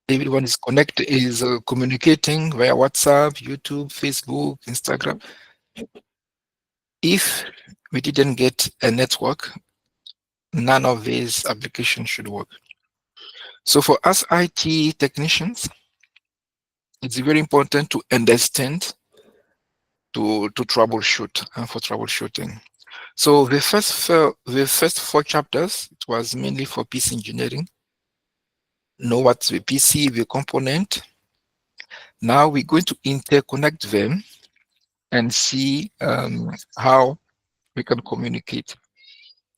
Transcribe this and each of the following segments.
Everyone is connected, is communicating via WhatsApp, YouTube, Facebook, Instagram. If we didn't get a network, none of these applications should work. So for us IT technicians, it's very important to understand to troubleshoot for troubleshooting. So the first 4 chapters, it was mainly for PC engineering. Know what's the PC, the component. Now we're going to interconnect them and see how we can communicate.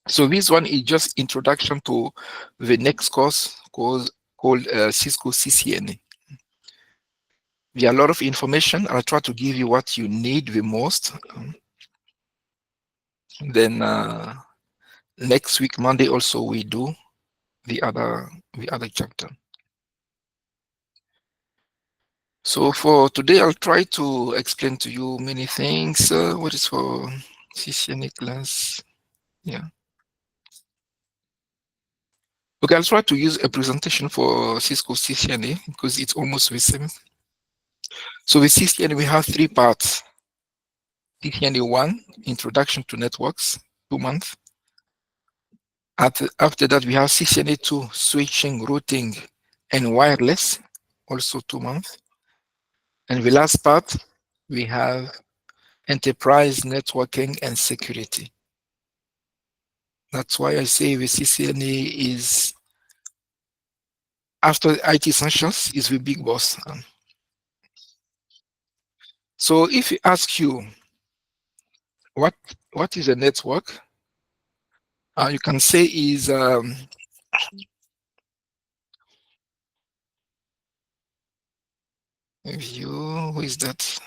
So this one is just introduction to the next course called Cisco CCNA. There are a lot of information. I'll try to give you what you need the most. Then next week, Monday, also we do the other chapter. So for today, I'll try to explain to you many things. What is for CCNA class? Yeah. Okay, I'll try to use a presentation for Cisco CCNA because it's almost the same. So with CCNA, we have 3 parts. CCNA 1, Introduction to Networks, 2 months. After that, we have CCNA 2, Switching, Routing, and Wireless, also 2 months. And the last part, we have Enterprise Networking and Security. That's why I say the CCNA is, after IT Essentials, is the big boss. So if we ask you, what is a network? You can say is view. Who is that?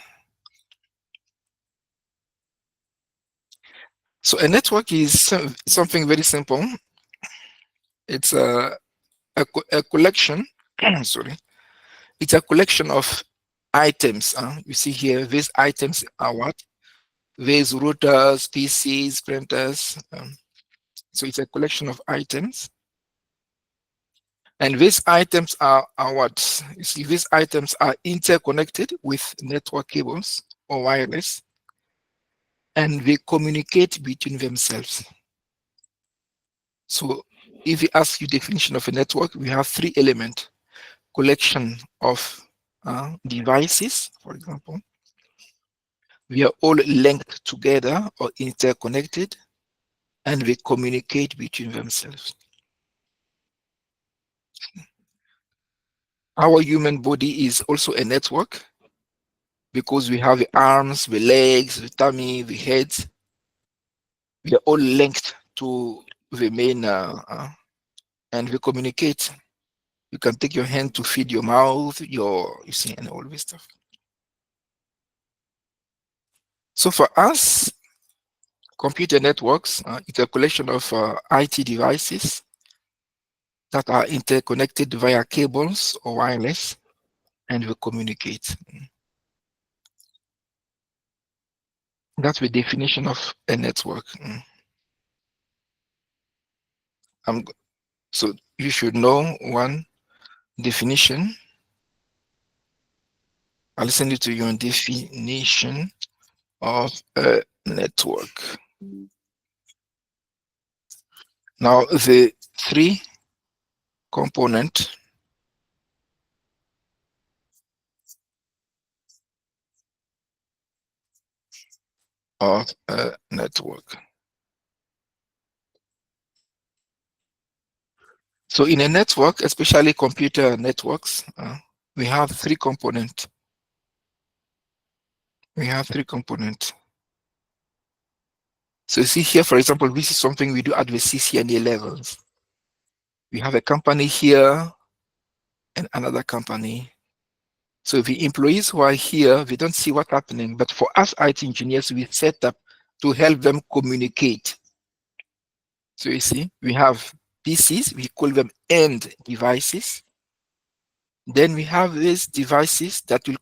So a network is something very simple. It's a collection. Sorry, it's a collection of items. You see here, these items are what? These routers, PCs, printers. So it's a collection of items. And these items are what? You see, these items are interconnected with network cables or wireless, and they communicate between themselves. So if we ask you definition of a network, we have 3 elements: collection of devices, for example. We are all linked together or interconnected, and they communicate between themselves. Our human body is also a network because we have the arms, the legs, the tummy, the head. We are all linked to the main and we communicate. You can take your hand to feed your mouth, you see, and all this stuff. So for us, computer networks, it's a collection of IT devices that are interconnected via cables or wireless, and we communicate. That's the definition of a network. So you should know one definition. I'll send it to you on definition of a network. Now, the 3 component of a network. So in a network, especially computer networks, we have 3 components. We have 3 components. So you see here, for example, this is something we do at the CCNA levels. We have a company here and another company. So the employees who are here, they don't see what's happening. But for us IT engineers, we set up to help them communicate. So you see, we have PCs, we call them end devices. Then we have these devices that will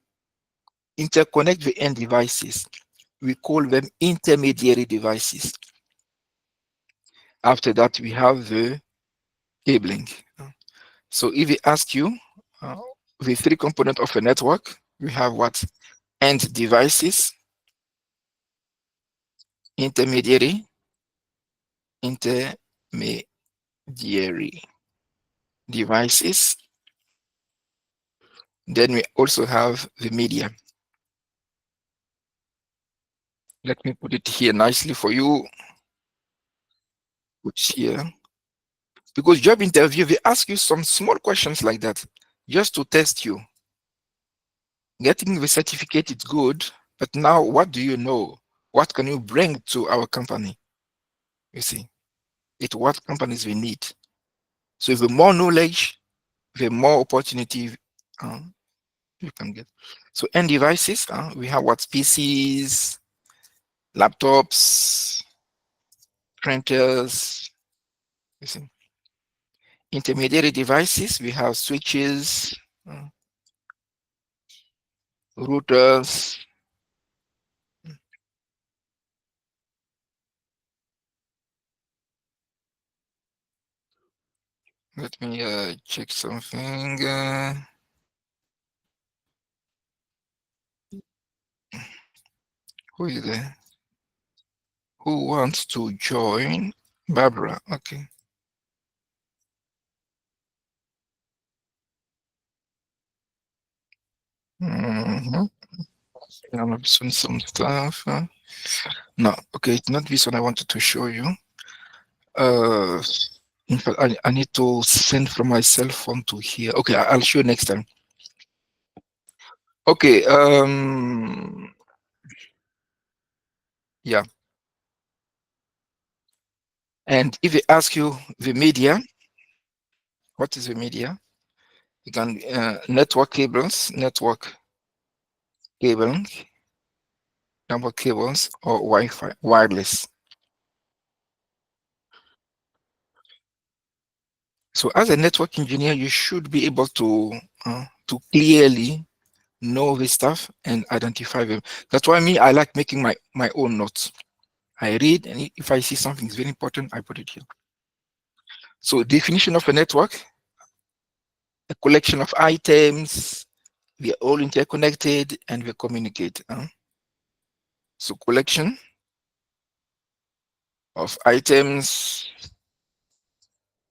interconnect the end devices. We call them intermediary devices. After that, we have the cabling. So if we ask you, the three components of a network. We have what? End devices, intermediary, intermediary devices. Then we also have the media. Let me put it here nicely for you. Put here. Because job interview, they ask you some small questions like that, just to test you. Getting the certificate is good, but now what do you know? What can you bring to our company? You see, it's what companies we need. So the more knowledge, the more opportunity you can get. So end devices, we have what? PCs, laptops, printers. You see, intermediary devices, we have switches, routers. Let me check something. Who is there? Who wants to join? Barbara. Okay. Mm-hmm. I'm seeing some stuff. No, okay, it's not this one I wanted to show you. In fact, I need to send from my cell phone to here. Okay, I'll show you next time. Okay, yeah. And if they ask you the media, what is the media? You can network cables, cable, network cables, or Wi-Fi, wireless. So as a network engineer, you should be able to clearly know this stuff and identify them. That's why I like making my own notes. I read, and if I see something is very important, I put it here. So definition of a network: a collection of items, we are all interconnected and we communicate. So collection of items,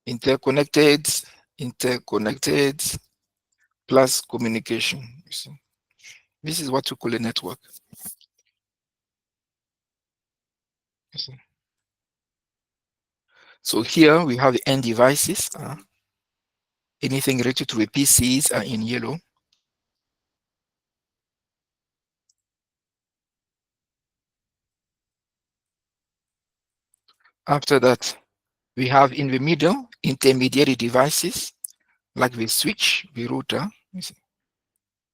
interconnected, plus communication. You see, this is what we call a network. You see. So here we have the end devices. Anything related to the PCs are in yellow. After that, we have in the middle intermediary devices like the switch, the router.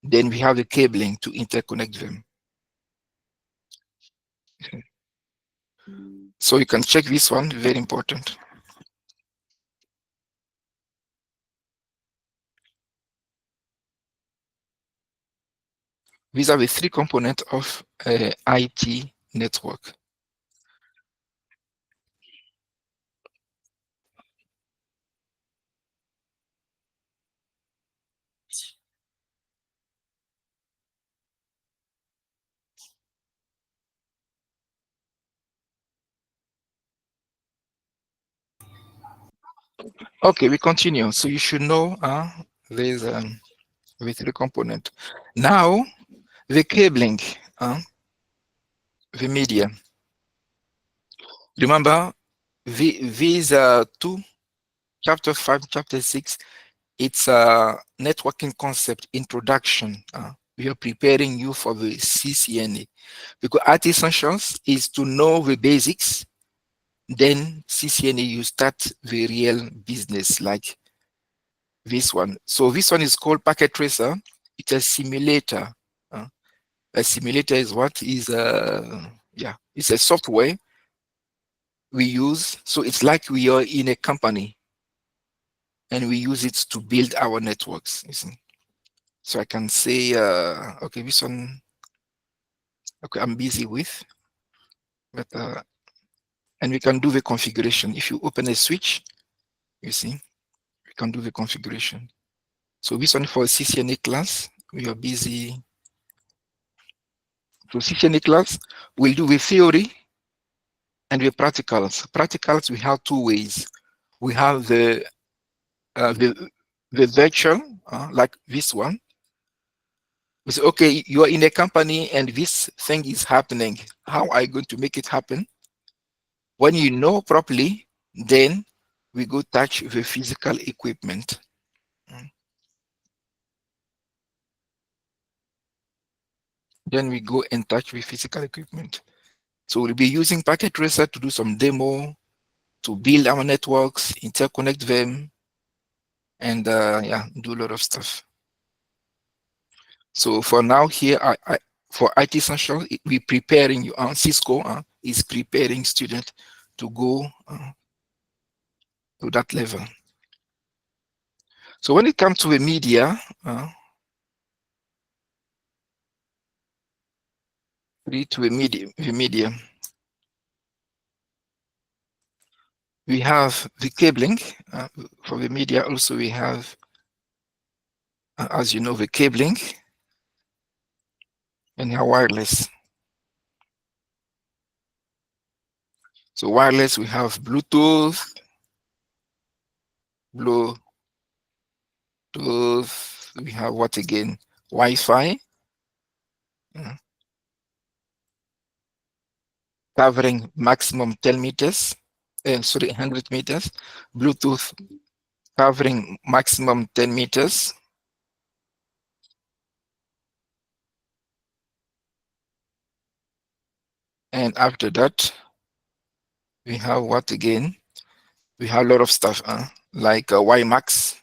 Then we have the cabling to interconnect them. So you can check this one, very important. These are the three components of IT network. Okay, we continue. So you should know there's the three component. Now the cabling, the media. Remember, these two, chapter 5, chapter 6, it's a networking concept introduction. We are preparing you for the CCNA because IT Essentials is to know the basics. Then CCNA, you start the real business like this one. So this one is called Packet Tracer. It's a simulator. A simulator is what is it's a software we use. So it's like we are in a company and we use it to build our networks. You see. So I can say, okay, this one, okay, I'm busy with, but and we can do the configuration. If you open a switch, you see, we can do the configuration. So this one for CCNA class, we are busy. So CCNA class, we'll do the theory and the practicals. Practicals, we have two ways. We have uh, the, the virtual, like this one. We say, okay, you are in a company and this thing is happening. How are you going to make it happen? When you know properly, then we go touch the physical equipment. Then we go and touch the physical equipment. So we'll be using Packet Tracer to do some demo, to build our networks, interconnect them, and yeah, do a lot of stuff. So for now here, for IT Essential, we're preparing you. Cisco is preparing students to go to that level. So when it comes to the media, the media, we have the cabling for the media. Also, we have, as you know, the cabling and our wireless. So wireless, we have Bluetooth, we have what again? Wi-Fi, covering maximum 10 meters, sorry, 100 meters. Bluetooth covering maximum 10 meters. And after that, we have what again? We have a lot of stuff, like WiMAX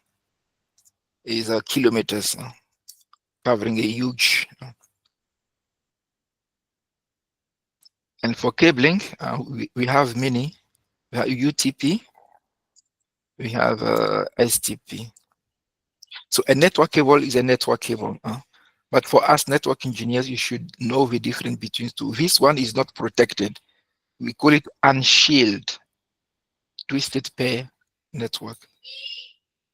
is kilometers, covering a huge. And for cabling, we have many. We have UTP, we have STP. So a network cable is a network cable. But for us network engineers, you should know the difference between two. This one is not protected. We call it unshielded twisted pair network.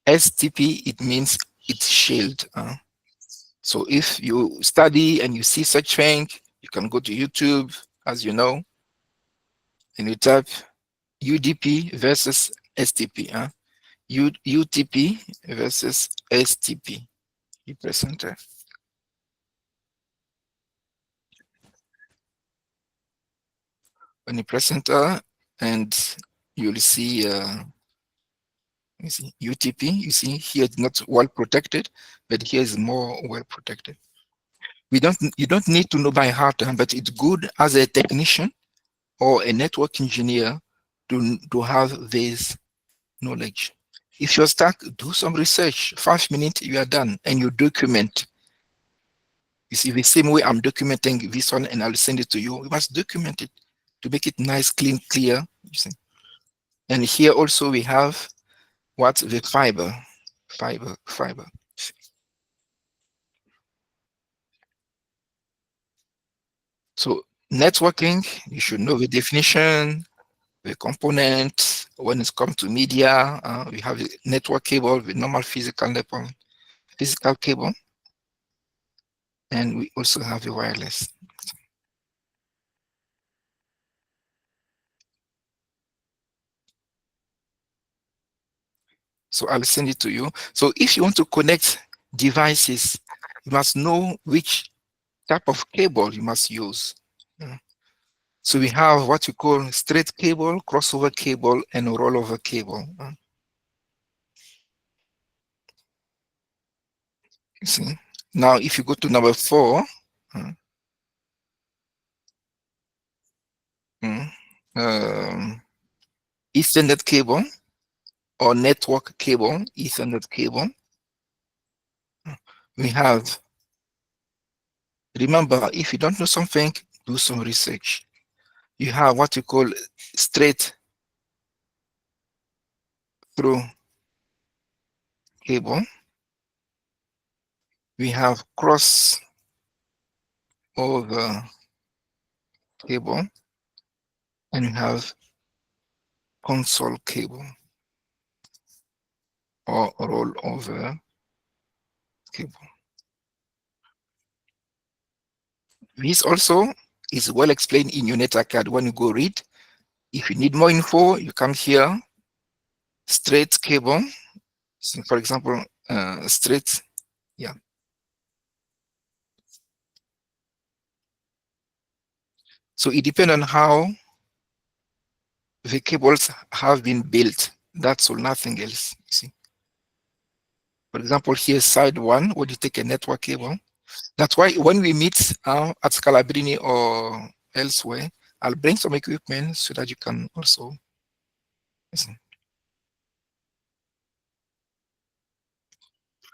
STP, it means it's shielded. So if you study and you see such thing, you can go to YouTube, as you know, and you type UDP versus STP. UTP versus STP. You press enter. When you press enter, and you'll see, you see UTP. You see here it's not well protected, but here is more well protected. You don't need to know by heart, but it's good as a technician or a network engineer to have this knowledge. If you're stuck, do some research. 5 minutes, you are done, and you document. You see, the same way I'm documenting this one, and I'll send it to you. You must document it to make it nice, clean, clear. You see. And here also we have what the fiber. So networking, you should know the definition, the component. When it comes to media, we have a network cable with normal physical cable, and we also have the wireless. So I'll send it to you. So if you want to connect devices, you must know which type of cable you must use. So we have what we call straight cable, crossover cable, and rollover cable. You see. Now, if you go to number 4, Ethernet cable or network cable, Ethernet cable. We have, remember, if you don't know something, do some research. You have what you call straight through cable. We have cross over cable, and we have console cable or rollover cable. This also is well explained in your NetAcad when you go read. If you need more info, you come here, straight cable. So for example, straight, yeah. So it depends on how the cables have been built. That's all, nothing else. You see. For example, here side one, when you take a network cable. That's why when we meet at Scalabrini or elsewhere, I'll bring some equipment so that you can also listen.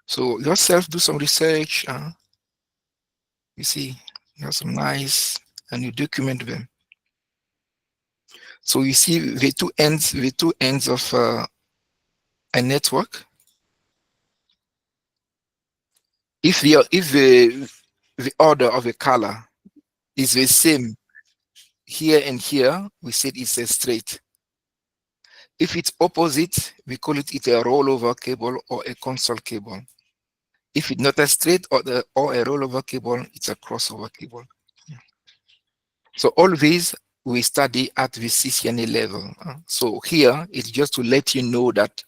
So yourself do some research. You see, you have some nice, and you document them. So you see the two ends of a network. If the order of a color is the same here and here, we said it's a straight. If it's opposite, we call it either a rollover cable or a console cable. If it's not a straight or a rollover cable, it's a crossover cable. So all these we study at the CCNA level. So here it's just to let you know that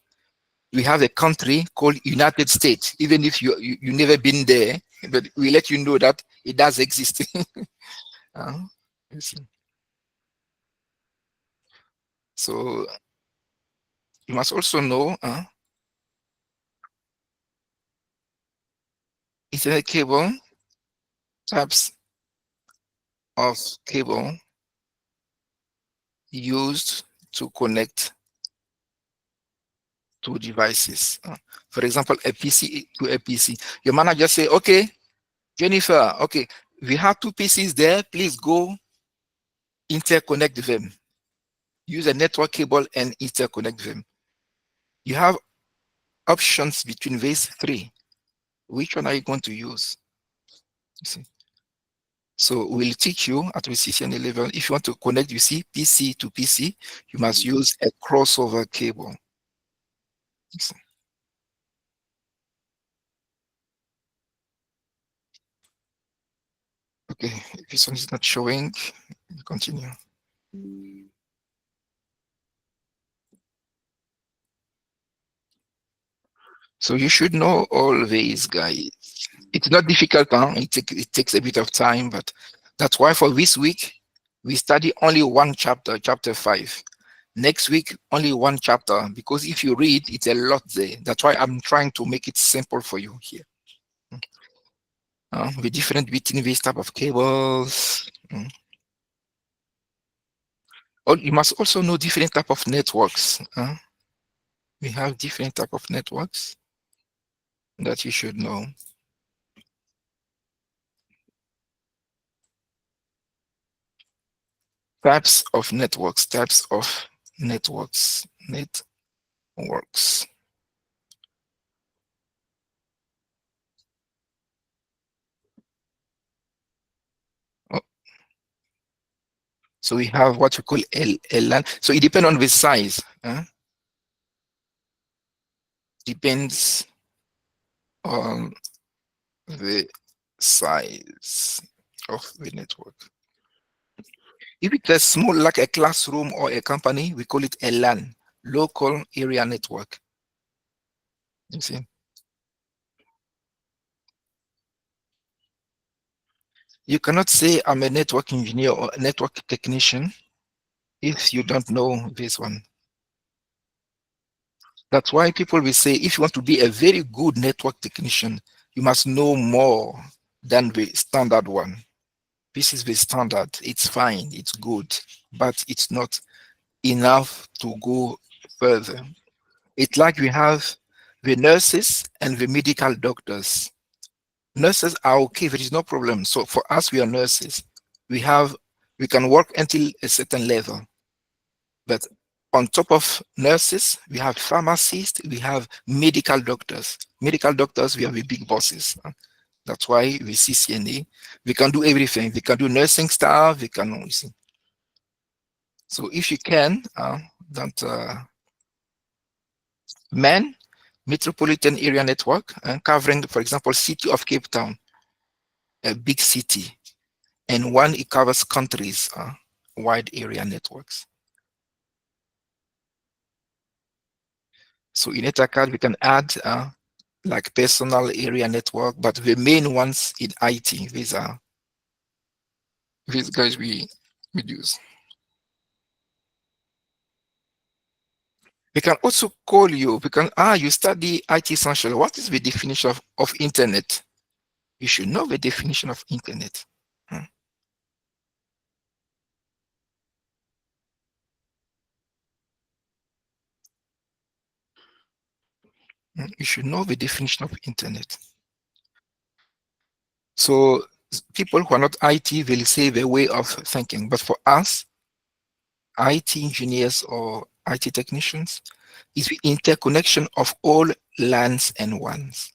we have a country called United States, even if you never been there, but we let you know that it does exist. You see. So you must also know Ethernet cable, types of cable used to connect to devices. For example, a PC to a PC. Your manager say, okay, Jennifer, okay, we have two PCs there, please go interconnect them. Use a network cable and interconnect them. You have options between these three. Which one are you going to use? You see. So we'll teach you at the CCNA level. If you want to connect, you see, PC to PC, you must use a crossover cable. Okay, if this one is not showing, continue. So you should know all these guys. It's not difficult, huh? It takes a bit of time, but that's why for this week, we study only one chapter, chapter 5. Next week, only one chapter, because if you read, it's a lot there. That's why I'm trying to make it simple for you here. The difference between these type of cables. Oh, you must also know different type of networks. We have different type of networks that you should know. Types of networks. Networks. Oh, so we have what we call LAN. So it depends on the size. Depends on the size of the network. If it's a small, like a classroom or a company, we call it a LAN, local area network. You see? You cannot say I'm a network engineer or a network technician if you don't know this one. That's why people will say if you want to be a very good network technician, you must know more than the standard one. This is the standard. It's fine, it's good, but it's not enough to go further. It's like we have the nurses and the medical doctors. Nurses are okay, there is no problem. So for us, we are nurses. We can work until a certain level. But on top of nurses, we have pharmacists, we have medical doctors. Medical doctors, we have the big bosses. That's why we see CCNA. We can do everything. We can do nursing staff, we can see. So if you can, men, metropolitan area network, covering, for example, city of Cape Town, a big city, and one it covers countries, wide area networks. So in EtherCAD, we can add like personal area network, but the main ones in IT, these guys we use. We can also call you, you study IT essential. What is the definition of internet? You should know the definition of internet. You should know the definition of internet. So people who are not IT will say the way of thinking, but for us, IT engineers or IT technicians, is the interconnection of all LANs and WANs.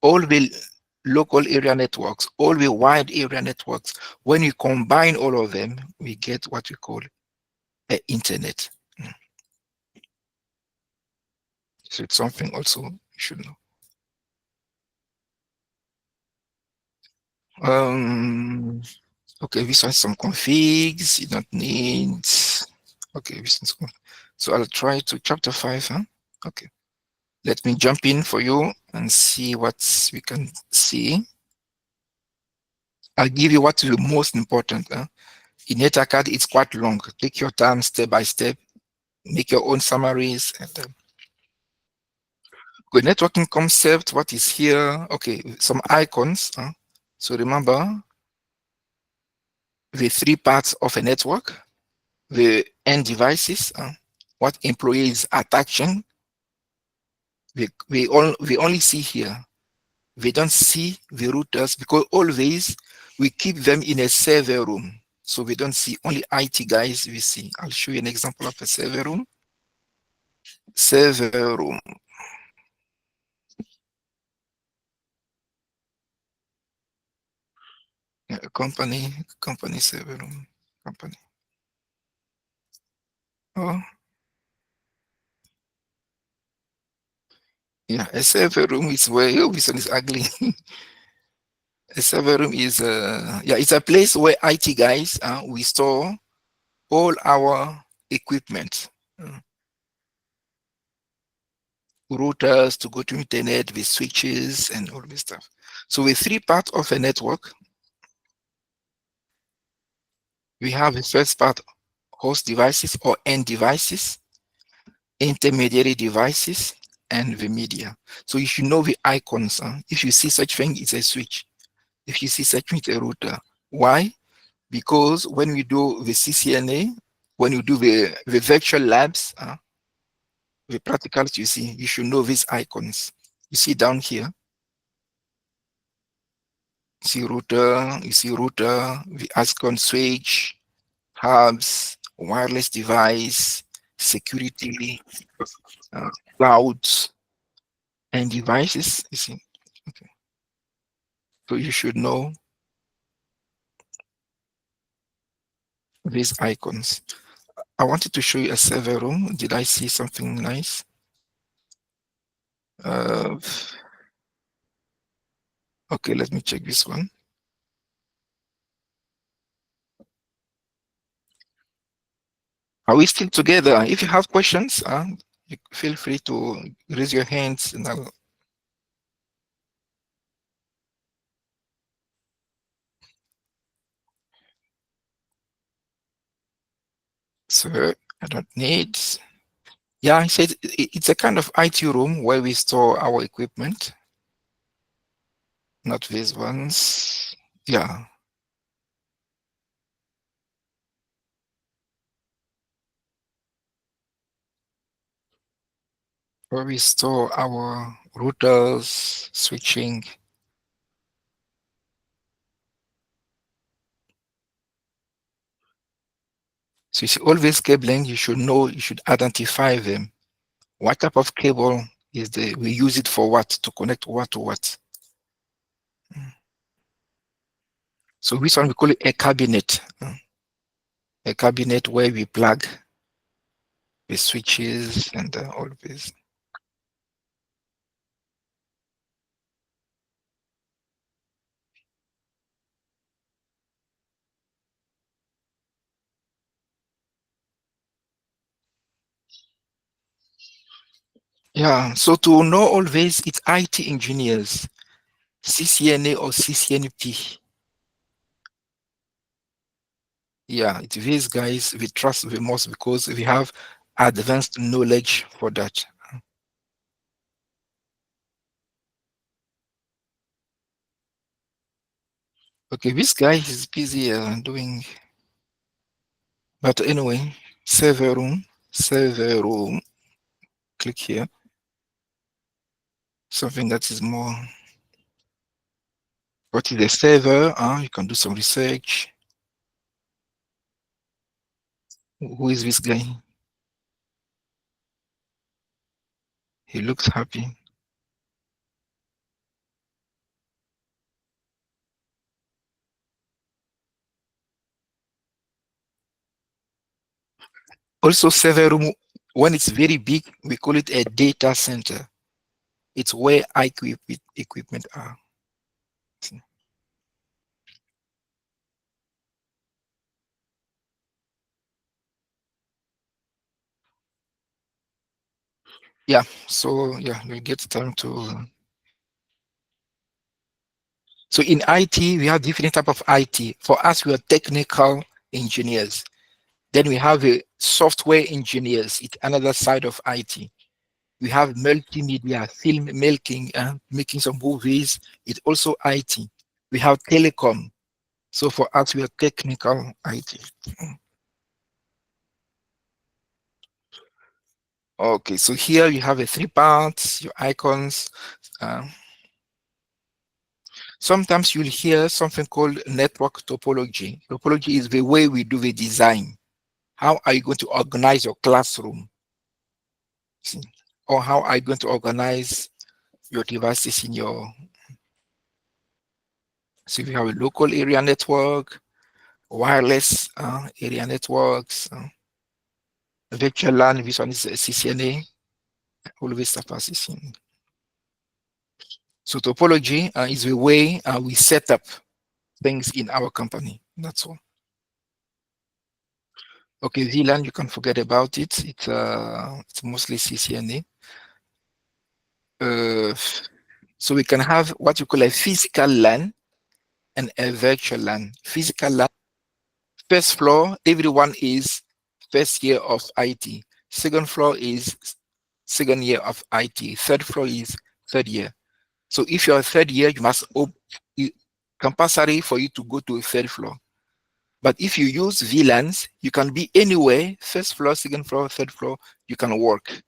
All the local area networks, all the wide area networks, when you combine all of them, we get what we call the internet. So it's something also you should know. Okay, this has some configs you don't need. Okay, this is cool. So I'll try to chapter 5, huh? Okay. Let me jump in for you and see what we can see. I'll give you what is the most important. In EtherCAD, it's quite long. Take your time step by step, make your own summaries. And good networking concept, what is here? Okay, some icons. So remember the 3 parts of a network, the end devices, what employees are touching. We only see here. We don't see the routers because always we keep them in a server room. So we don't see only IT guys we see. I'll show you an example of a server room. Server room. Yeah, company server room. Company. Oh, yeah, a server room is where, oh, this one is ugly. A server room is, yeah, it's a place where IT guys, we store all our equipment. Routers to go to internet, with switches and all this stuff. So with 3 parts of a network, we have the first part, host devices or end devices, intermediary devices, and the media. So you should know the icons. If you see such thing, it's a switch. If you see such thing, it's a router. Why? Because when we do the CCNA, when you do the virtual labs, the practicals, you should know these icons. You see down here, you see router, the icon switch, hubs, wireless device, security, clouds, and devices. You see, okay. So you should know these icons. I wanted to show you a server room. Did I see something nice? Okay, let me check this one. Are we still together? If you have questions, you feel free to raise your hands and I'll. So I don't need. Yeah, I said it's a kind of IT room where we store our equipment. Not these ones. Yeah. Where we store our routers, switching. So you see all this cabling, you should know, you should identify them. What type of cable is we use it for what, to connect what to what. So this one we call it a cabinet. A cabinet where we plug the switches and all this. Yeah, so to know always, it's IT engineers, CCNA or CCNP. Yeah, it's these guys we trust the most because we have advanced knowledge for that. Okay, this guy is busy doing, but anyway, server room, click here, something that is more, what is a server? You can do some research. Who is this guy? He looks happy. Also, server room, when it's very big, we call it a data center. It's where equipment are. Yeah, so yeah, we get time to. So in IT, we have different type of IT. For us, we are technical engineers. Then we have a software engineers. It's another side of IT. We have multimedia, film making, making some movies. It's also IT. We have telecom. So for us, we are technical IT. Okay, so here you have a three parts, your icons. Uh, Sometimes you'll hear something called network topology. Topology is the way we do the design. How are you going to organize your classroom? See? Or how are you going to organize your devices in your, so if you have a local area network, wireless area networks, virtual LAN, this one is CCNA, all of this stuff are CCNA. So topology is the way we set up things in our company. That's all. Okay, VLAN, you can forget about it. It's mostly CCNA. So we can have what you call a physical LAN and a virtual LAN. Physical LAN, first floor, everyone is first year of IT. Second floor is second year of IT. Third floor is third year. So if you're third year, you must compulsory for you to go to third floor. But if you use VLANs, you can be anywhere, first floor, second floor, third floor, you can work.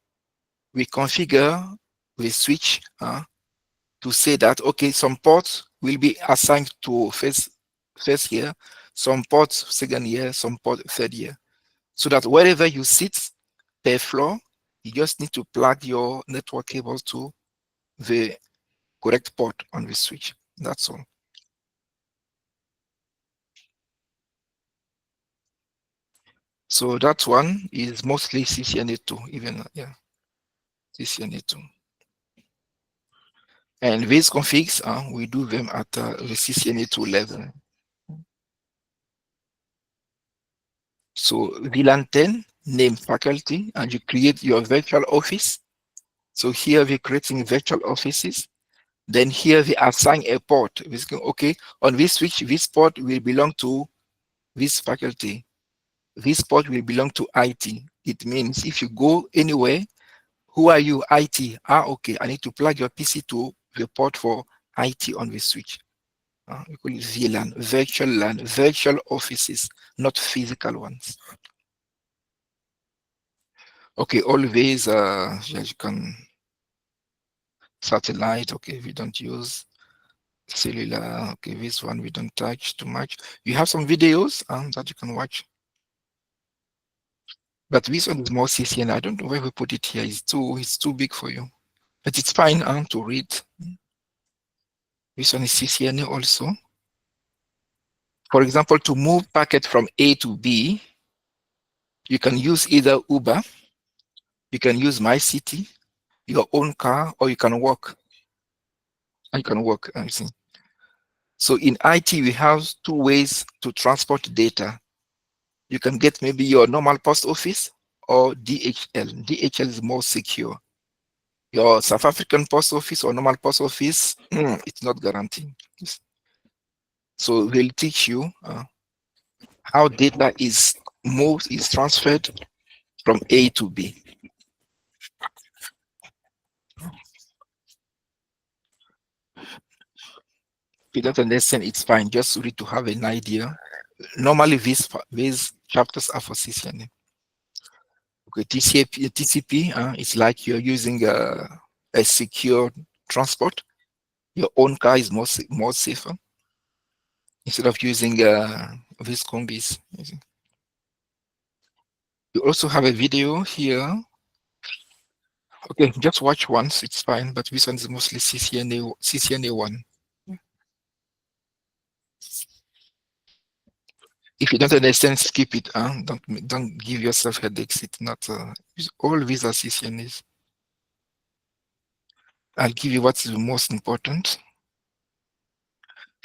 We configure the switch to say that, okay, some ports will be assigned to first year, some ports second year, some port third year. So that wherever you sit per floor, you just need to plug your network cable to the correct port on the switch. That's all. So that one is mostly CCNA2, even, yeah, CCNA2. And these configs, we do them at the CCNA2 level. So VLAN 10, name faculty, and you create your virtual office. So here we're creating virtual offices. Then here we assign a port. Okay, on this switch, this port will belong to this faculty. This port will belong to IT. It means if you go anywhere, who are you? IT. Okay, I need to plug your PC to the port for IT on this switch. We call it VLAN, virtual LAN, virtual offices, not physical ones. Okay, always, yeah, you can satellite. Okay, we don't use cellular. Okay, this one we don't touch too much. You have some videos that you can watch, but this one is more CCN. I don't know where we put it here. It's too big for you, but it's fine to read. This one is CCNA also. For example, to move packet from A to B, you can use either Uber, you can use MyCity, your own car, or you can walk. You can walk. I see. So in IT, we have two ways to transport data. You can get maybe your normal post office or DHL. DHL is more secure. Your South African post office or normal post office, it's not guaranteed. So we'll teach you how data is moved, is transferred from A to B. If you don't understand, it's fine. Just read to have an idea. Normally, these chapters are for CCNA. Okay, TCP it's like you're using a secure transport. Your own car is more safer instead of using these combis. You also have a video here. Okay, just watch once, it's fine, but this one is mostly CCNA 1. If you don't understand, skip it. Don't give yourself headaches. It's not all these are CCNAs. I'll give you what's the most important.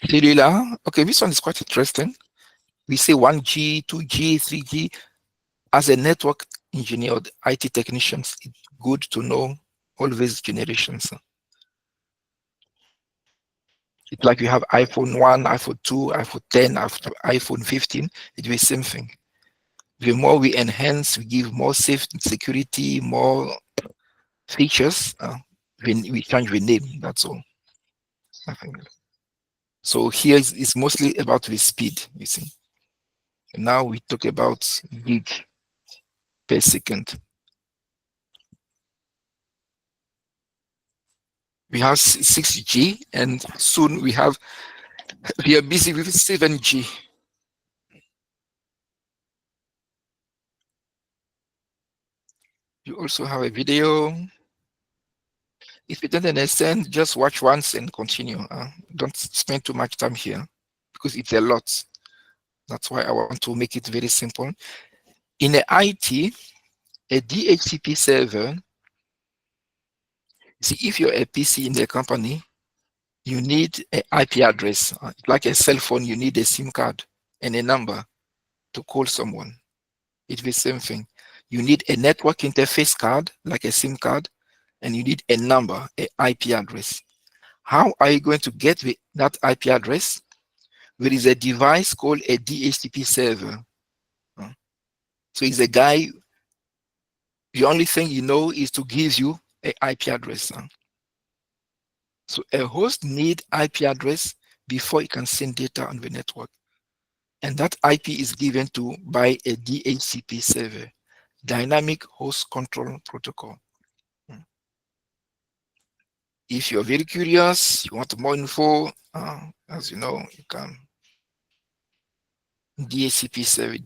Cellular. Okay, this one is quite interesting. We say 1G, 2G, 3G. As a network engineer or IT technicians, it's good to know all these generations. It's like you have iPhone 1, iPhone 2, iPhone 10, iPhone 15. It's the same thing. The more we enhance, we give more safety, security, more features, we change the name, that's all. Nothing else. So here is mostly about the speed, you see. And now we talk about gig per second. We have 6G, and soon we are busy with 7G. You also have a video. If you don't understand, just watch once and continue. Don't spend too much time here because it's a lot. That's why I want to make it very simple. In the IT, a DHCP server, see, if you're a PC in the company, you need an IP address. Like a cell phone, you need a SIM card and a number to call someone. It's the same thing. You need a network interface card, like a SIM card, and you need a number, an IP address. How are you going to get that IP address? There is a device called a DHCP server. So it's a guy, the only thing you know is to give you an IP address. So a host needs IP address before it can send data on the network. And that IP is given to by a DHCP server, Dynamic Host Control Protocol. If you're very curious, you want more info, as you know, you can DHCP server,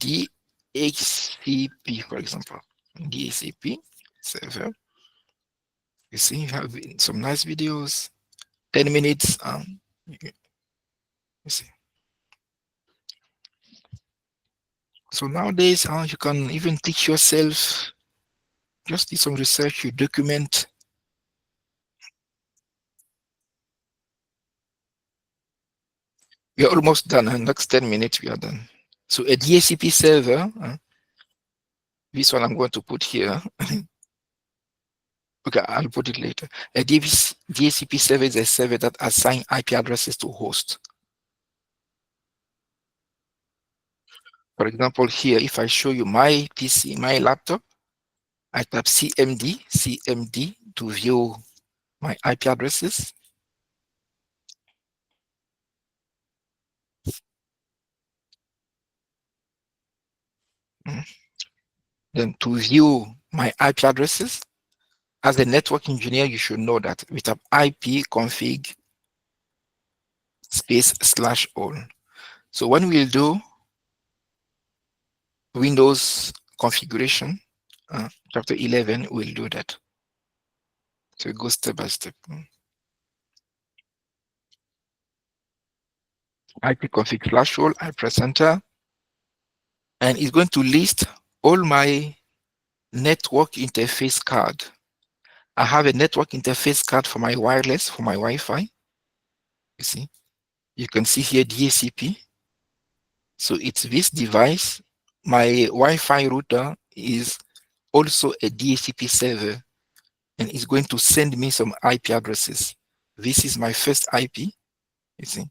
DHCP, for example, DHCP server. You see, you have some nice videos, 10 minutes. You see. So nowadays, you can even teach yourself, just do some research, you document. We're almost done. Next 10 minutes, we are done. So a DHCP server, this one I'm going to put here. Okay, I'll put it later. A DHCP server is a server that assigns IP addresses to hosts. For example, here, if I show you my PC, my laptop, I type CMD to view my IP addresses. Then to view my IP addresses, as a network engineer, you should know that we type IP config space /all. So when we'll do Windows configuration, chapter 11, we'll do that. So it goes step by step. IP config /all, I press enter, and it's going to list all my network interface card. I have a network interface card for my wireless, for my Wi-Fi. You see, you can see here DHCP. So it's this device. My Wi-Fi router is also a DHCP server. and it's going to send me some IP addresses. This is my first IP, you see.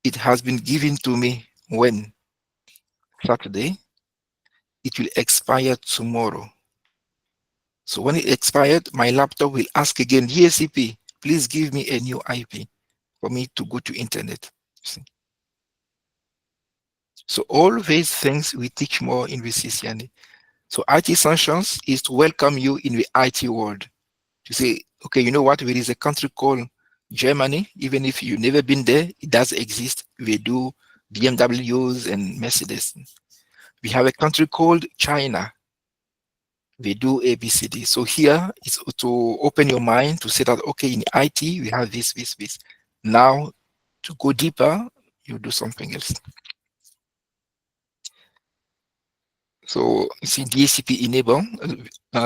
It has been given to me when? Saturday. It will expire tomorrow. So when it expired, my laptop will ask again, DHCP, please give me a new IP for me to go to internet. You see. So all these things we teach more in the CCNA. So IT Essentials is to welcome you in the IT world. To say, okay, you know what, there is a country called Germany, even if you've never been there, it does exist. They do BMWs and Mercedes. We have a country called China. They do ABCD. So here is to open your mind to say that, okay, in IT, we have this. Now, to go deeper, you do something else. So you see DHCP enable,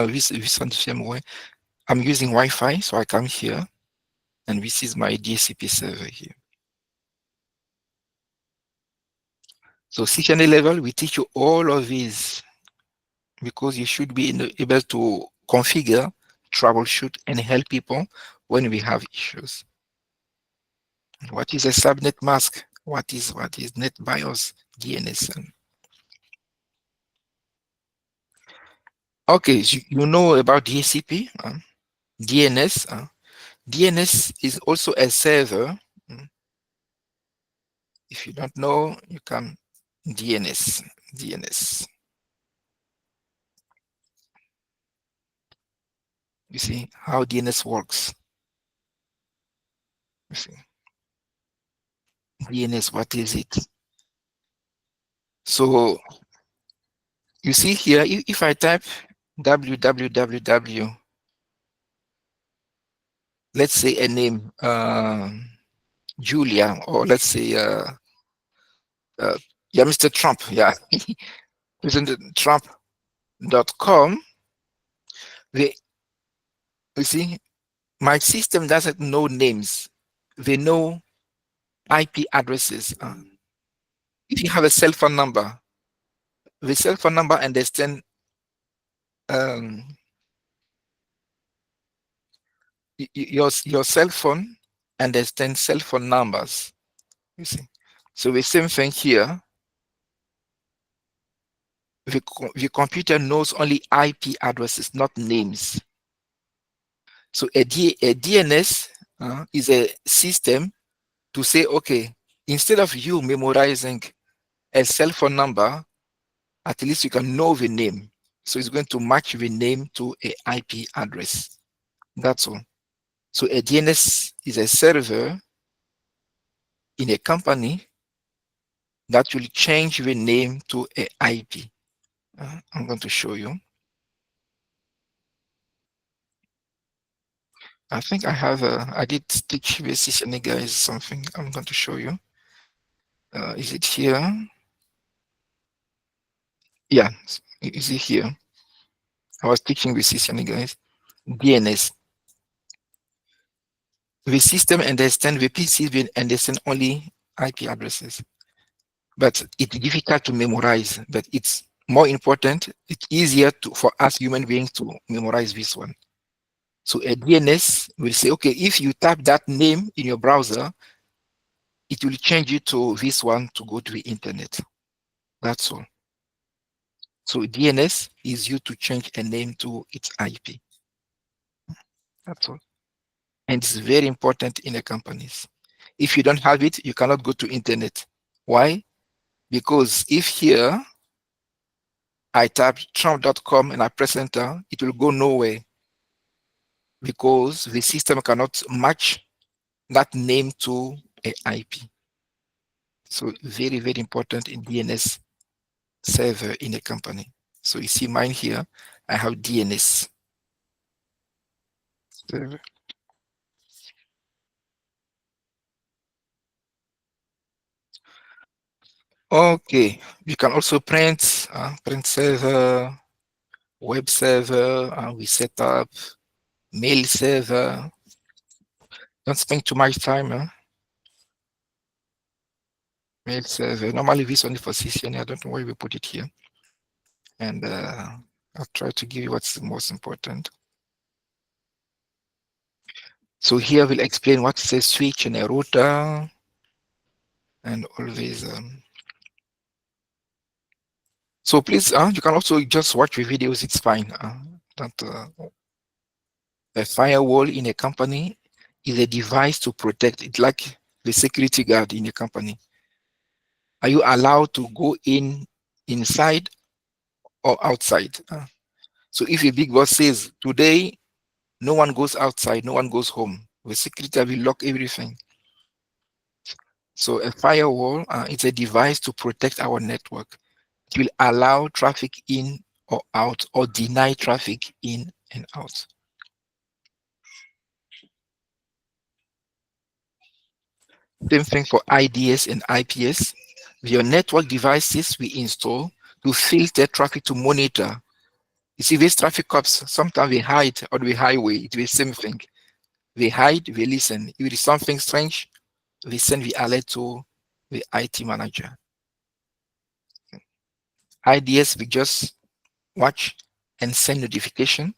this on the same way. I'm using Wi-Fi, so I come here, and this is my DHCP server here. So CCNA level, we teach you all of these because you should be able to configure, troubleshoot, and help people when we have issues. What is a subnet mask? What is NetBIOS, DNS? Okay, so you know about DHCP, DNS. DNS is also a server. If you don't know, you can DNS. You see how DNS works. You see. DNS, what is it? So you see here, if I type www, let's say a name, Julia, or let's say, yeah, Mr. Trump, yeah, President Trump.com, you see, my system doesn't know names. They know IP addresses. If you have a cell phone number, the cell phone number understand your cell phone understands cell phone numbers. You see, so the same thing here. The computer knows only IP addresses, not names. So a DNS is a system to say, okay, instead of you memorizing a cell phone number, at least you can know the name. So it's going to match the name to a IP address. That's all. So a DNS is a server in a company that will change the name to a IP. I'm going to show you. I think I have I did teach the CCNA guys something. I'm going to show you. Is it here? Yeah, is it here? I was teaching the CCNA guys. DNS. The system understand, the PC will understand only IP addresses. But it's difficult to memorize, but it's more important, it's easier for us human beings to memorize this one. So a DNS will say, okay, if you type that name in your browser, it will change it to this one to go to the internet. That's all. So DNS is used to change a name to its IP. That's all. And it's very important in the companies. If you don't have it, you cannot go to internet. Why? Because if here I type trump.com and I press enter, it will go nowhere because the system cannot match that name to a IP. So very, very important in DNS server in a company. So you see mine here, I have DNS server. Okay, you can also print server, web server, we set up mail server. Don't spend too much time. Mail server. Normally this only for CCNA. I don't know why we put it here. And I'll try to give you what's the most important. So here we'll explain what is a switch and a router, and always. So please, you can also just watch the videos. It's fine. That a firewall in a company is a device to protect it, like the security guard in a company. Are you allowed to go inside or outside? So if a big boss says today no one goes outside, no one goes home, the security will lock everything. So a firewall is a device to protect our network. It will allow traffic in or out, or deny traffic in and out. Same thing for IDS and IPS. Your network devices we install to filter traffic, to monitor. You see, these traffic cops, sometimes they hide on the highway. It's the same thing. They hide, they listen. If it is something strange, they send the alert to the IT manager. IDS, we just watch and send notification.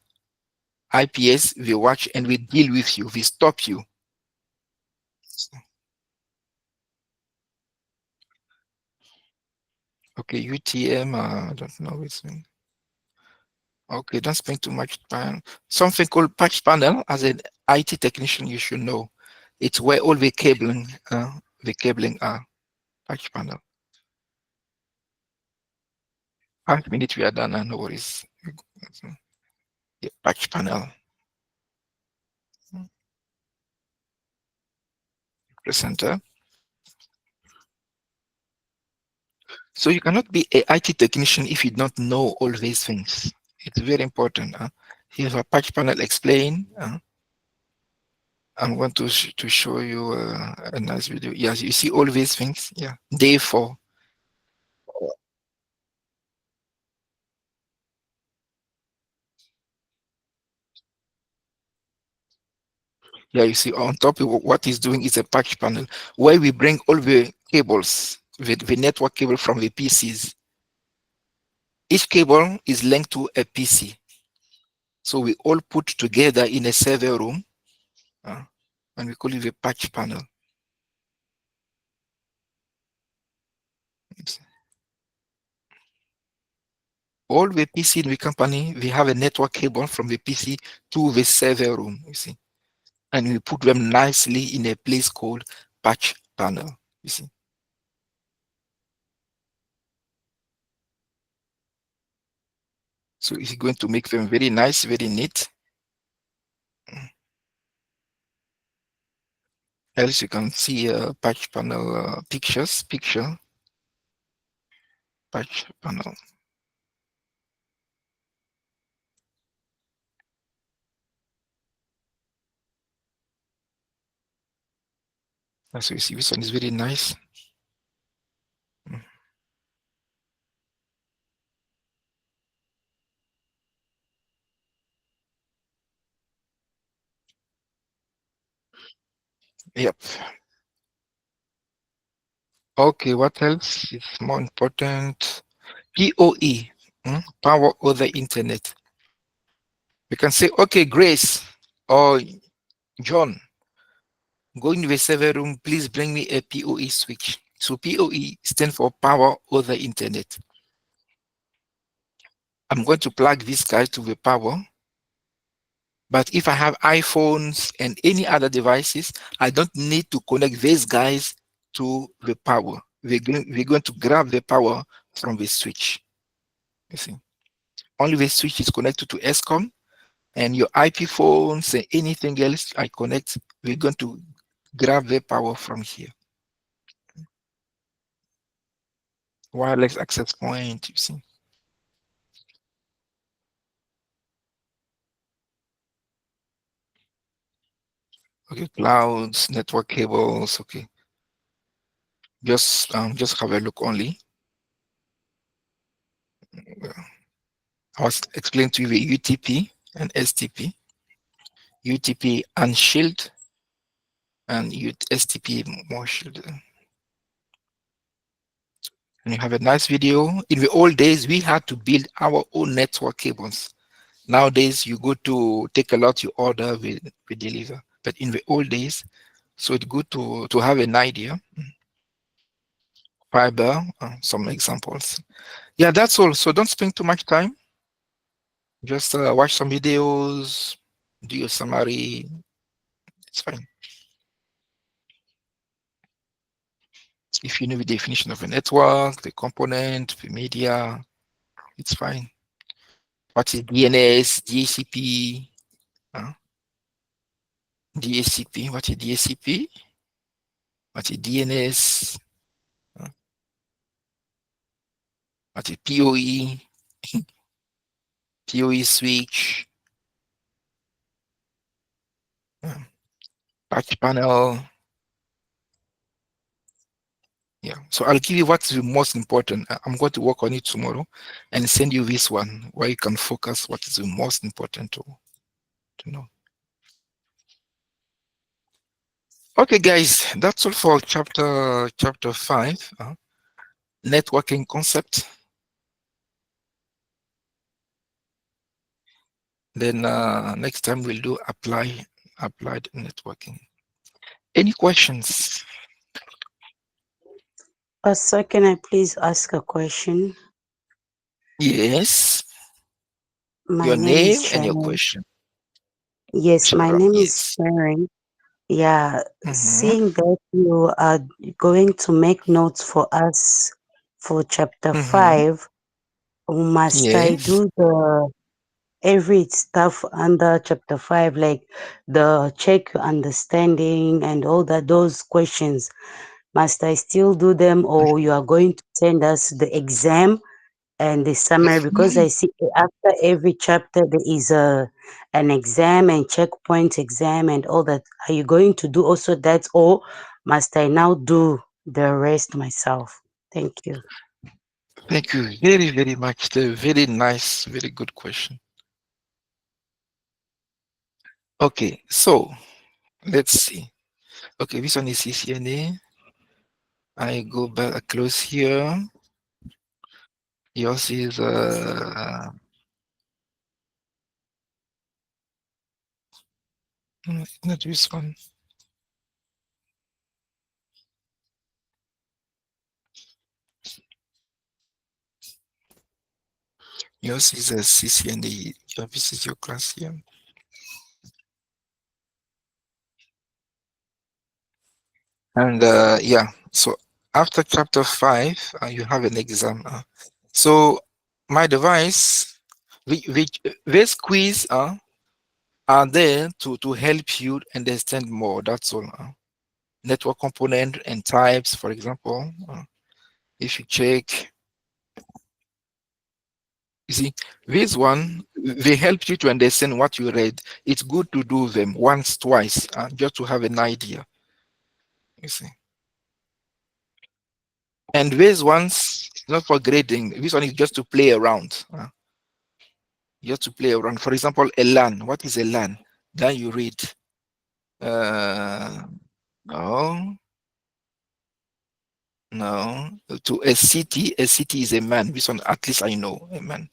IPS, we watch and we deal with you, we stop you. Okay, UTM, I don't know which one. Okay, don't spend too much time. Something called patch panel, as an IT technician, you should know. It's where all the cabling are. Patch panel. 5 minutes, we are done, no worries. Yeah, patch panel. Presenter. So you cannot be a IT technician if you don't know all these things. It's very important. Here's a patch panel explain. I'm going to show you a nice video. Yes, you see all these things. Yeah, day 4. Yeah, you see on top what he's doing is a patch panel where we bring all the cables, the network cable from the PCs. Each cable is linked to a PC. So we all put together in a server room, and we call it the patch panel. All the PC in the company, we have a network cable from the PC to the server room, you see. And we put them nicely in a place called patch panel, you see. So if you're going to make them very nice, very neat, else you can see patch panel picture, patch panel. So you see this one is very nice. Yep. Okay, what else is more important? PoE, power over internet. We can say, okay, Grace or John, go in the server room, please bring me a PoE switch. So PoE stands for power over internet. I'm going to plug this guy to the power. But if I have iPhones and any other devices, I don't need to connect these guys to the power. We're going to grab the power from the switch. You see, only the switch is connected to ESCOM, and your IP phones and anything else I connect, we're going to grab the power from here. Wireless access point, you see. Okay, clouds, network cables, okay. Just have a look only. I was explaining to you the UTP and STP. UTP unshield and STP more shielded. And you have a nice video. In the old days, we had to build our own network cables. Nowadays, you go to take a lot, you order, we deliver. but in the old days, so it's good to have an idea. Fiber, some examples. Yeah, that's all. So don't spend too much time. Just watch some videos, do your summary. It's fine. If you know the definition of a network, the component, the media, it's fine. What is DNS, DHCP? Huh? DHCP, what is DHCP? What is DNS? Huh? What is PoE? PoE switch? Patch panel? Yeah, so I'll give you what's the most important. I'm going to work on it tomorrow and send you this one where you can focus what is the most important to know. Okay, guys, that's all for chapter 5, networking concept. Then next time we'll do applied networking. Any questions? Sir, can I please ask a question? Yes. My Your name is name and your Sharon. question. Yes, my Sharon, name is yes. Sharon. Yeah, Mm-hmm. seeing that you are going to make notes for us for chapter Mm-hmm. 5, must I Yes. do the every stuff under chapter 5, like the check your understanding and all that, those questions? Must I still do them, or you are going to send us the exam and the summary? Because I see after every chapter there is an exam and checkpoint exam and all that. Are you going to do also that, or must I now do the rest myself? Thank you. Thank you very, very much. The very nice, very good question. Okay, so let's see. Okay, this one is CCNA. I go back close here. Yours is not this one. Yours is a CCNA. This is your class here. And yeah, so after chapter 5, you have an exam. So my device, this quiz are there to help you understand more. That's all. Network component and types, for example. If you check, you see, this one, they help you to understand what you read. It's good to do them once, twice, just to have an idea. You see. And these ones, not for grading. This one is just to play around. Just to play around. For example, a LAN. What is a LAN? Then you read. Uh, no, no. To a city is a man. This one, at least I know, a man.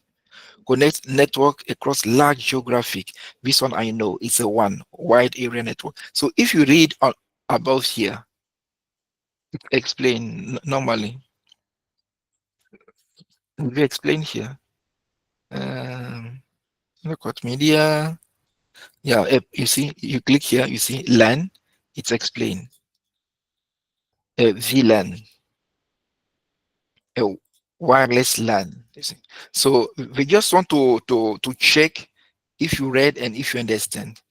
Connect network across large geographic. This one I know. It's a one wide area network. So if you read above here, explain normally. We explain here. Look what media. Yeah, you see, you click here, you see LAN, it's explained. VLAN, a wireless LAN. You see. So we just want to check if you read and if you understand.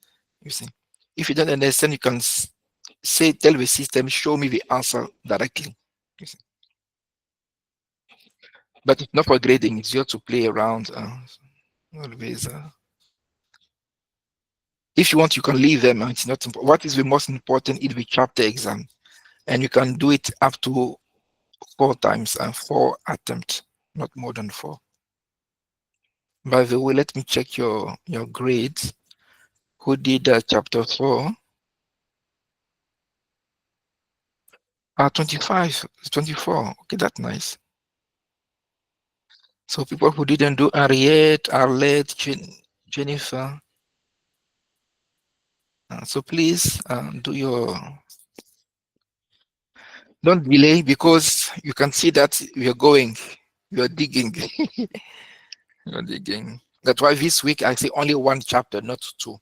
You see, if you don't understand, you can say tell the system, show me the answer directly. You see. But it's not for grading; it's just to play around. Always. If you want, you can leave them. It's not important. What is the most important is the chapter exam, and you can do it up to 4 times and 4 attempts, not more than 4. By the way, let me check your grades. Who did chapter 4? 25, 24. Okay, that's nice. So people who didn't do Ariette, Arlette, Jennifer. So please do your, don't delay, because you can see that you're going, you're digging, you're digging. That's why this week I say only one chapter, not two.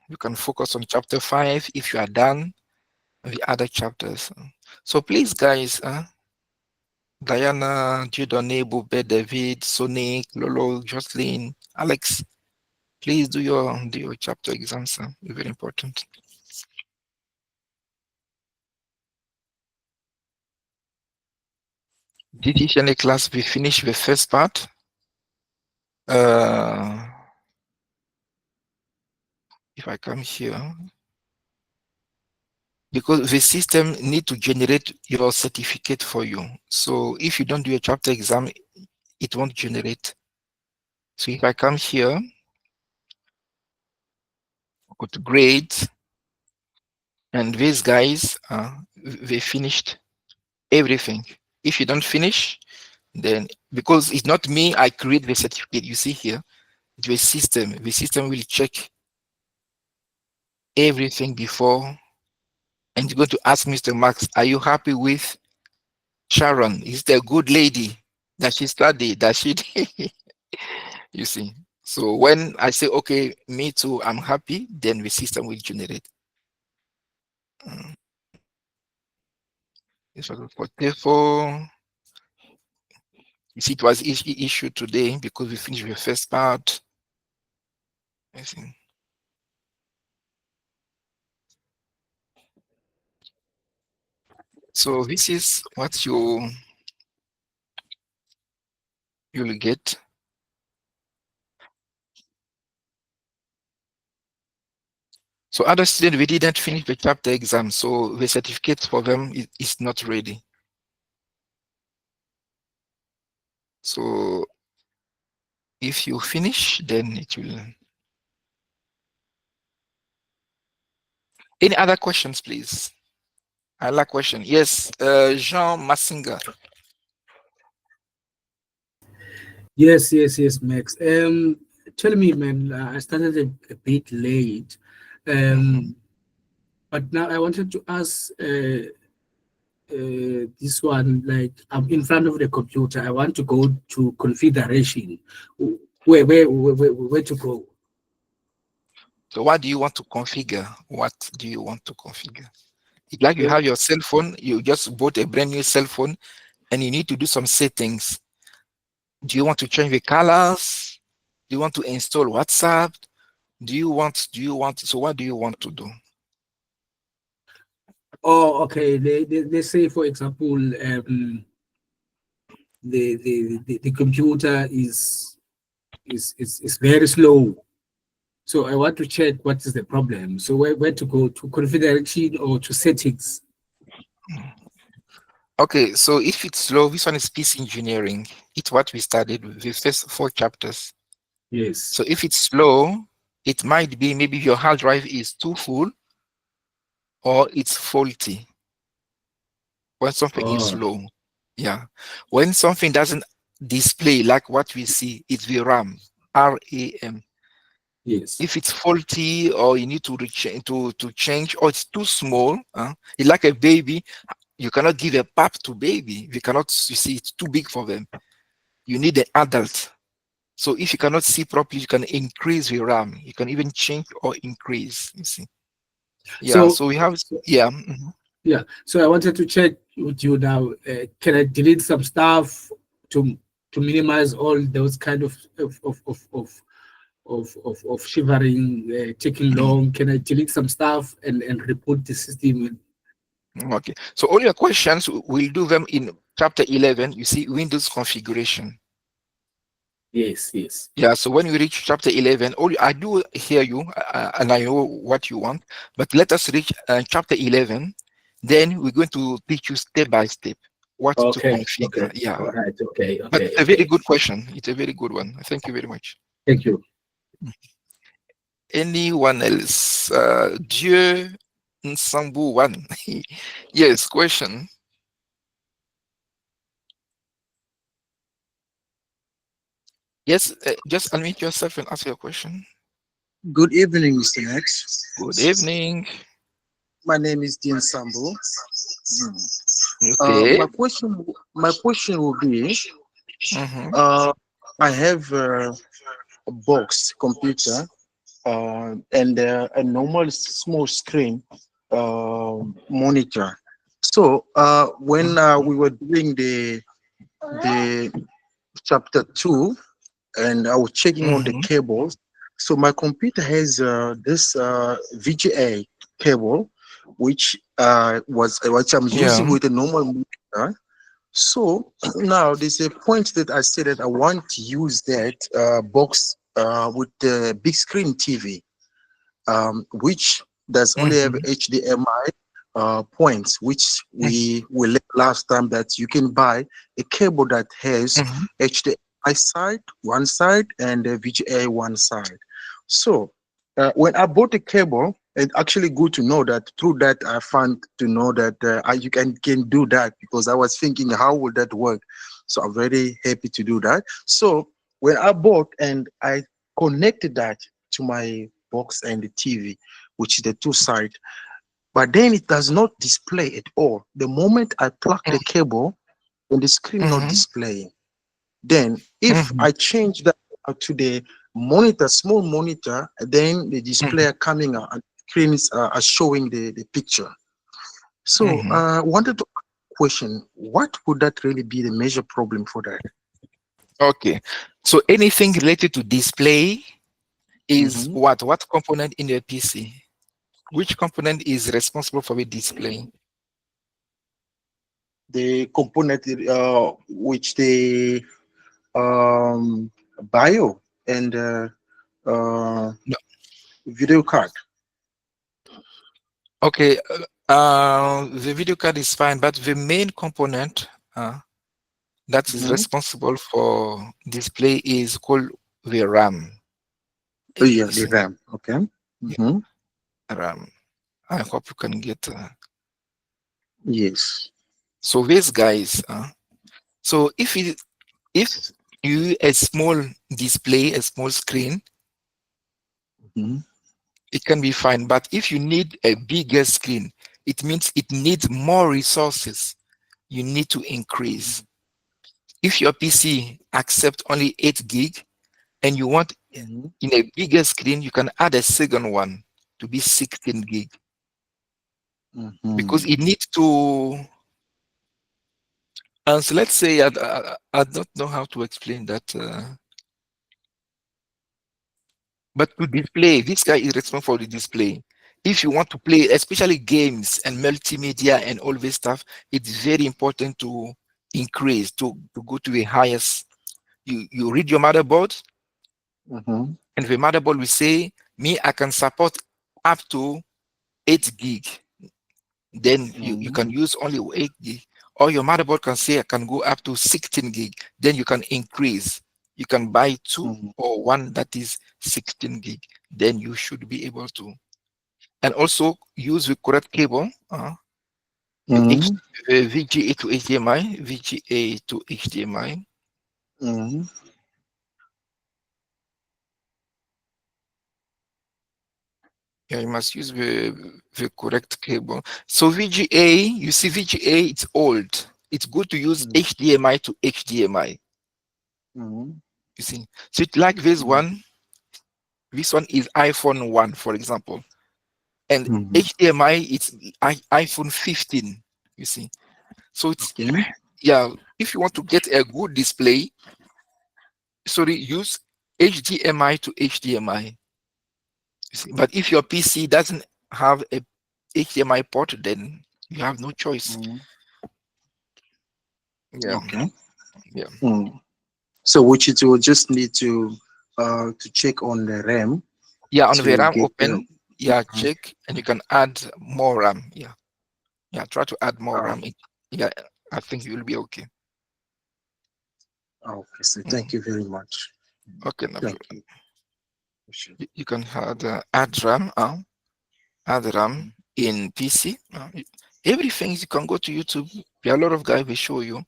You can focus on chapter 5 if you are done the other chapters. So please, guys, Diana, Dieudonné, Boubet, David, Sonic, Lolo, Jocelyn, Alex, please do your chapter exams. Very important. DTCNA class, we finish the first part. If I come here, because the system need to generate your certificate for you. So if you don't do a chapter exam, it won't generate. So if I come here, go to grades, and these guys, they finished everything. If you don't finish, then because it's not me, I create the certificate. You see here, the system. The system will check everything before, and it's going to ask Mr. Max, are you happy with Sharon? Is the good lady that she studied? That she you see. So when I say okay, me too, I'm happy, then the system will generate. This was for TEFL. You see, it was issued today because we finished the first part. I think. So this is what you'll get. So other students, we didn't finish the chapter exam, so the certificate for them is not ready. So if you finish, then it will. Any other questions, please? I like question. Yes, Jean Massinga. Yes, yes, yes, Max. Tell me, man, I started a bit late, but now I wanted to ask this one. Like, I'm in front of the computer. I want to go to configuration. Where to go? So what do you want to configure? What do you want to configure? It's like you have your cell phone, you just bought a brand new cell phone, and you need to do some settings. Do you want to change the colors? Do you want to install WhatsApp? So what do you want to do? Oh, okay. Let's say, for example, the computer is very slow. So I want to check what is the problem. So where to go, to configuration or to settings? Okay, so if it's slow, this one is PC engineering. It's what we studied with the first 4 chapters. Yes. So if it's slow, it might be maybe your hard drive is too full or it's faulty when something is slow. Yeah. When something doesn't display like what we see, it's the RAM, RAM. Yes. If it's faulty or you need to change, or it's too small, it's like a baby. You cannot give a pap to baby. You cannot, you see, it's too big for them. You need an adult. So if you cannot see properly, you can increase the RAM. You can even change or increase, you see. Yeah, so we have, yeah. Yeah, so I wanted to check with you now. Can I delete some stuff to minimize all those kind of shivering, taking long? Can I delete some stuff and reboot the system? Okay, so all your questions, we'll do them in chapter 11. You see, Windows configuration. Yes, yes. Yeah, so when we reach chapter 11, I do hear you and I know what you want, but let us reach chapter 11. Then we're going to teach you step by step what to configure. Okay. Yeah. All right. Okay. But a very good question. It's a very good one. Thank you very much. Thank you. Anyone else? Dieu Nsambu one. Yes, question. Yes, just unmute yourself and ask your question. Good evening, Mr. Max. Good evening. My name is Dean Sambo. Okay. My question will be, Mm-hmm. I have a box computer and a normal small screen monitor. So when we were doing the chapter 2, and I was checking on the Mm-hmm. cables. So my computer has this VGA cable, which which I'm using Yeah. with a normal monitor. So now there's a point that I said that I want to use that box with the big screen TV, which does only have Mm-hmm. HDMI points, which we learned last time that you can buy a cable that has Mm-hmm. HDMI side, one side, and a VGA one side. So when I bought the cable, it's actually good to know that through that I found to know that you can do that, because I was thinking how would that work. So I'm very happy to do that. So when I bought and I connected that to my box and the TV, which is the two side, but then it does not display at all. The moment I plug the cable, then the screen not Mm-hmm. displaying. Then if Mm-hmm. I change that to the monitor, small monitor, then the display Mm-hmm. are coming out and screens are showing the picture. So Mm-hmm. wanted to ask a question, what would that really be the major problem for that? Okay. So anything related to display is Mhm. what? What component in your PC? Which component is responsible for the display? The component which the um, bio and uh, No. video card. Okay. The video card is fine, but the main component that is Mhm. responsible for display is called the RAM. Oh, yeah, You the see, RAM. Okay. yeah, Mhm. RAM. I hope you can get. Yes. So these guys. So if you a small display, a small screen, Mhm. it can be fine. But if you need a bigger screen, it means it needs more resources. You need to increase. If your PC accepts only 8 gig and you want Mhm. in a bigger screen, you can add a second one to be 16 gig because Mhm. it needs to. So let's say I don't know how to explain that. But to display, this guy is responsible for the display. If you want to play, especially games and multimedia and all this stuff, it's very important to increase, to go to the highest. You read your motherboard, Mhm. and the motherboard will say, me, I can support up to 8 gig. Then you Mhm. can use only 8 gig. Or your motherboard can say, I can go up to 16 gig. Then you can increase. You can buy two Mhm. or one that is 16 gig. Then you should be able to. And also use the correct cable, the Mhm. VGA to HDMI, VGA to HDMI. Mhm. Yeah, you must use the correct cable. So VGA, you see VGA, it's old. It's good to use Mhm. HDMI to HDMI. Mhm. You see, so it's like this one. This one is iPhone 1, for example, and Mhm. HDMI it's iPhone 15. You see, so it's Okay. yeah. If you want to get a good display, sorry, use HDMI to HDMI. You see, but if your PC doesn't have a HDMI port, then you have no choice. Mhm. Yeah, Okay. yeah, Mm. So which it will just need to check on the RAM yeah. On the to RAM get the. open, yeah, check, and you can add more RAM. Yeah, yeah. Try to add more Uh, RAM. Yeah, I think you will be okay. okay. So Mm, thank you very much. okay, no Thank problem. you. Sure. You can add RAM, in PC. Everything you can go to YouTube. There are a lot of guys will show you.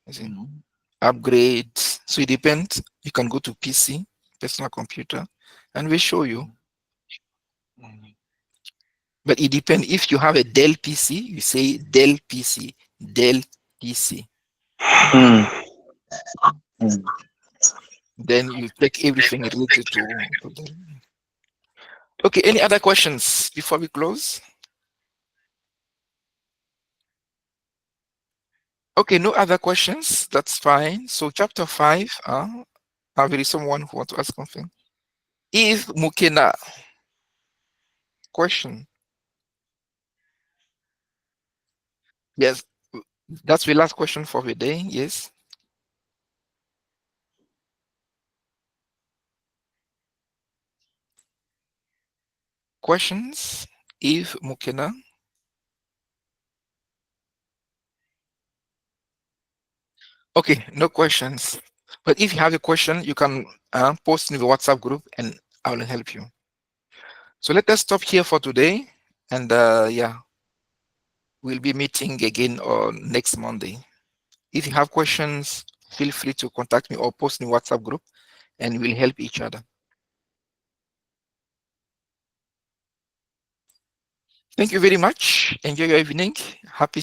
You see, Mhm. upgrades. So it depends. You can go to PC, personal computer. and we show you. But it depends. If you have a Dell PC, you say Dell PC, Dell PC. Then you take everything related to Dell. Okay, any other questions before we close? Okay, no other questions. That's fine. So chapter 5, there is someone who wants to ask something. Eve Mukena. Question. Yes, that's the last question for the day. Yes. Questions? Eve Mukena. Okay, no questions. But if you have a question, you can post in the WhatsApp group and I will help you. So let us stop here for today. And yeah, we'll be meeting again on next Monday. If you have questions, feel free to contact me or post in the WhatsApp group and we'll help each other. Thank you very much. Enjoy your evening. Happy